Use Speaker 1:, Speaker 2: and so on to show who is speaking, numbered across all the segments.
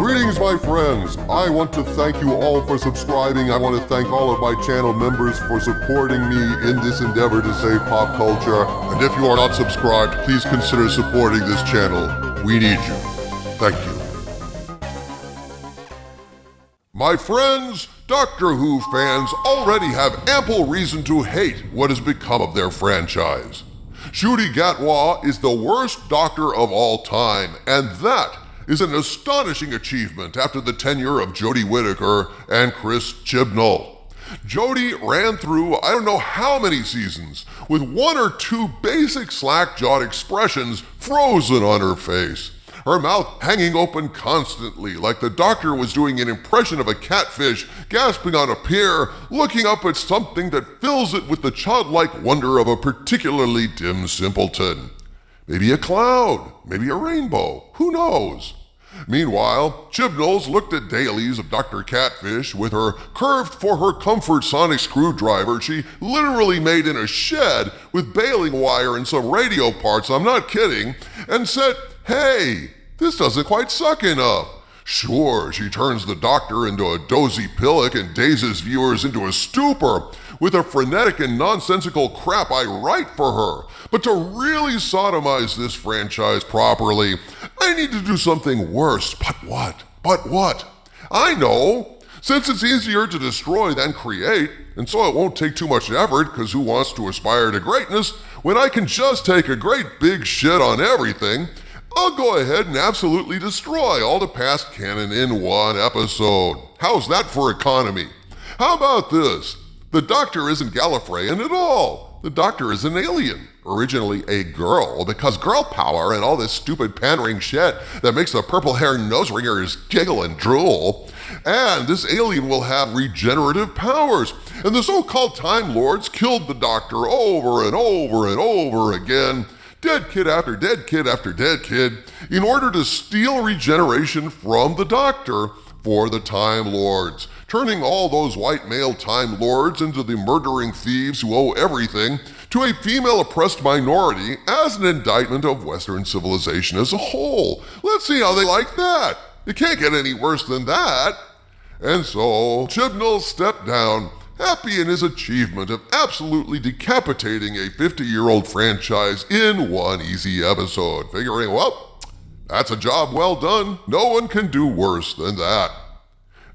Speaker 1: Greetings, my friends. I want to thank you all for subscribing. I want to thank all of my channel members for supporting me in this endeavor to save pop culture. And if you are not subscribed, please consider supporting this channel. We need you. Thank you. My friends, Doctor Who fans already have ample reason to hate what has become of their franchise. Ncuti Gatwa is the worst Doctor of all time, and that is an astonishing achievement after the tenure of Jodie Whittaker and Chris Chibnall. Jodie ran through I don't know how many seasons with one or two basic slack-jawed expressions frozen on her face, her mouth hanging open constantly like the Doctor was doing an impression of a catfish gasping on a pier, looking up at something that fills it with the childlike wonder of a particularly dim simpleton. Maybe a cloud, maybe a rainbow, who knows? Meanwhile, Chibnall's looked at dailies of Dr. Catfish with her curved for her comfort sonic screwdriver she literally made in a shed with baling wire and some radio parts, I'm not kidding, and said, "Hey, this doesn't quite suck enough." Sure, she turns the Doctor into a dozy pillock and dazes viewers into a stupor with a frenetic and nonsensical crap I write for her. But to really sodomize this franchise properly, I need to do something worse. But what? But what? I know! Since it's easier to destroy than create, and so it won't take too much effort, because who wants to aspire to greatness when I can just take a great big shit on everything, I'll go ahead and absolutely destroy all the past canon in one episode. How's that for economy? How about this? The Doctor isn't Gallifreyan at all. The Doctor is an alien, originally a girl, because girl power and all this stupid pandering shit that makes the purple-haired nose-ringers giggle and drool. And this alien will have regenerative powers, and the so-called Time Lords killed the Doctor over and over and over again, dead kid after dead kid after dead kid, in order to steal regeneration from the Doctor for the Time Lords, turning all those white male Time Lords into the murdering thieves who owe everything to a female-oppressed minority as an indictment of Western civilization as a whole. Let's see how they like that. It can't get any worse than that. And so Chibnall stepped down, happy in his achievement of absolutely decapitating a 50-year-old franchise in one easy episode, figuring, well, that's a job well done. No one can do worse than that.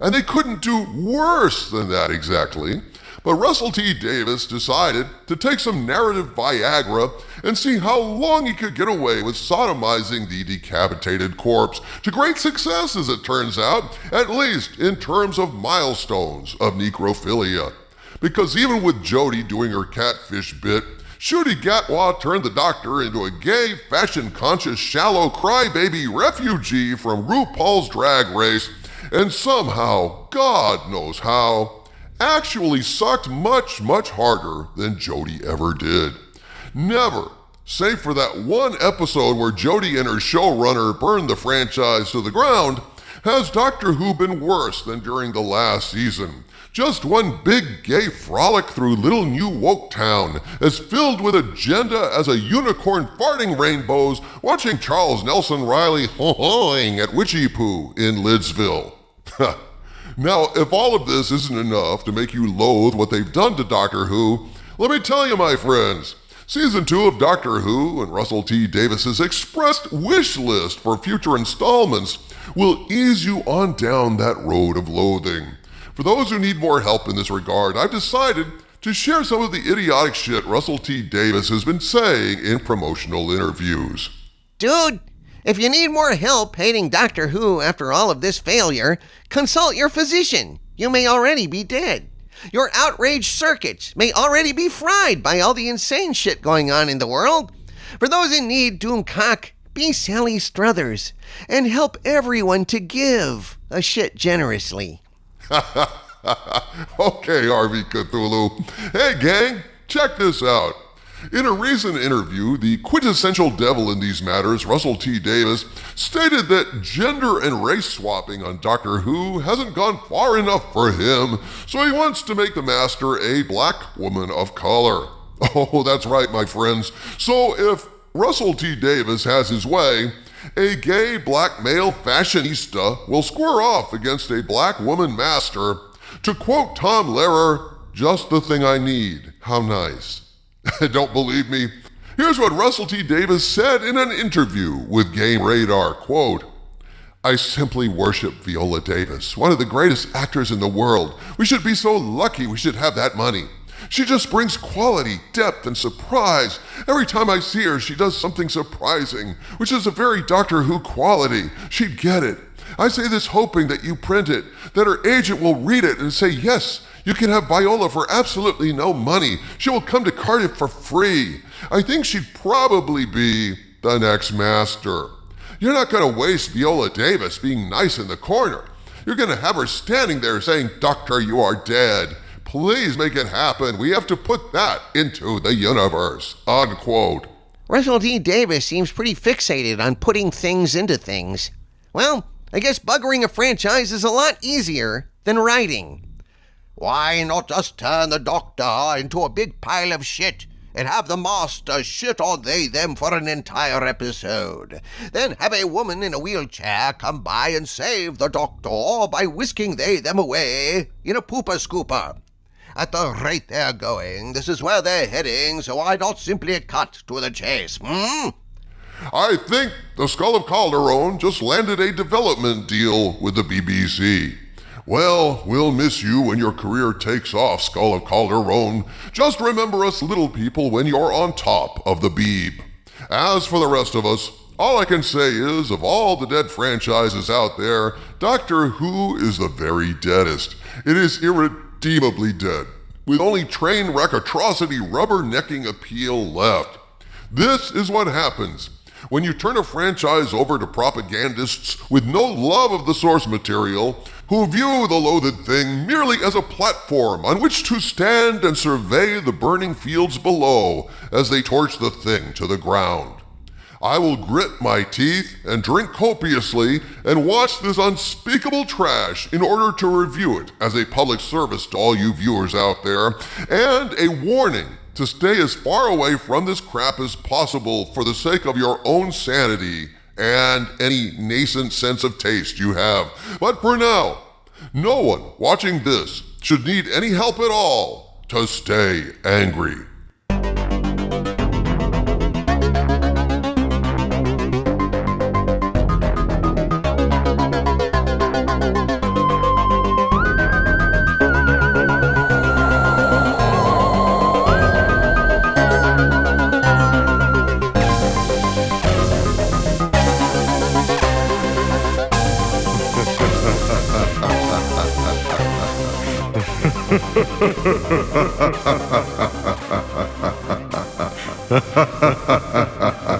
Speaker 1: And they couldn't do worse than that exactly, but Russell T. Davies decided to take some narrative Viagra and see how long he could get away with sodomizing the decapitated corpse, to great success as it turns out, at least in terms of milestones of necrophilia. Because even with Jodie doing her catfish bit, Ncuti Gatwa turned the Doctor into a gay, fashion-conscious, shallow crybaby refugee from RuPaul's Drag Race, and somehow, God knows how, actually sucked much, much harder than Jodie ever did. Never, save for that one episode where Jodie and her showrunner burned the franchise to the ground, has Doctor Who been worse than during the last season. Just one big gay frolic through little new woke town, as filled with agenda as a unicorn farting rainbows watching Charles Nelson Riley ho-hoing at Witchy Poo in Lidsville. Now, if all of this isn't enough to make you loathe what they've done to Doctor Who, let me tell you, my friends, Season 2 of Doctor Who and Russell T. Davies' expressed wish list for future installments will ease you on down that road of loathing. For those who need more help in this regard, I've decided to share some of the idiotic shit Russell T. Davies has been saying in promotional interviews.
Speaker 2: Dude, if you need more help hating Doctor Who after all of this failure, consult your physician. You may already be dead. Your outraged circuits may already be fried by all the insane shit going on in the world. For those in need, Doomcock, be Sally Struthers and help everyone to give a shit generously.
Speaker 1: Okay, RV Cthulhu. Hey, gang, check this out. In a recent interview, the quintessential devil in these matters, Russell T. Davies, stated that gender and race swapping on Doctor Who hasn't gone far enough for him, so he wants to make the Master a black woman of color. Oh, that's right, my friends. So if Russell T. Davies has his way, A gay black male fashionista will square off against a black woman master. To quote Tom Lehrer, just the thing I need. How nice. Don't believe me? Here's what Russell T. Davies said in an interview with Game Radar, quote, I simply worship Viola Davis, one of the greatest actors in the world. We should be so lucky we should have that money. She just brings quality, depth, and surprise. Every time I see her, she does something surprising, which is a very Doctor Who quality. She'd get it. I say this hoping that you print it, that her agent will read it and say, yes, you can have Viola for absolutely no money. She will come to Cardiff for free. I think she'd probably be the next master. You're not going to waste Viola Davis being nice in the corner. You're going to have her standing there saying, Doctor, you are dead. Please make it happen. We have to put that into the universe. Unquote.
Speaker 2: Russell T. Davies seems pretty fixated on putting things into things. Well, I guess buggering a franchise is a lot easier than writing. Why not just turn the Doctor into a big pile of shit and have the Master shit on they-them for an entire episode? Then have a woman in a wheelchair come by and save the Doctor by whisking they-them away in a pooper-scooper. At the rate they're going, this is where they're heading, so why not simply cut to the chase,
Speaker 1: I think the Skull of Calderon just landed a development deal with the BBC. Well, we'll miss you when your career takes off, Skull of Calderon. Just remember us little people when you're on top of the Beeb. As for the rest of us, all I can say is, of all the dead franchises out there, Doctor Who is the very deadest. It is irredeemably dead, with only train wreck atrocity rubbernecking appeal left. This is what happens when you turn a franchise over to propagandists with no love of the source material, who view the loathed thing merely as a platform on which to stand and survey the burning fields below as they torch the thing to the ground. I will grit my teeth and drink copiously and watch this unspeakable trash in order to review it as a public service to all you viewers out there, and a warning to stay as far away from this crap as possible for the sake of your own sanity and any nascent sense of taste you have. But for now, no one watching this should need any help at all to stay angry. Ha ha ha ha ha ha.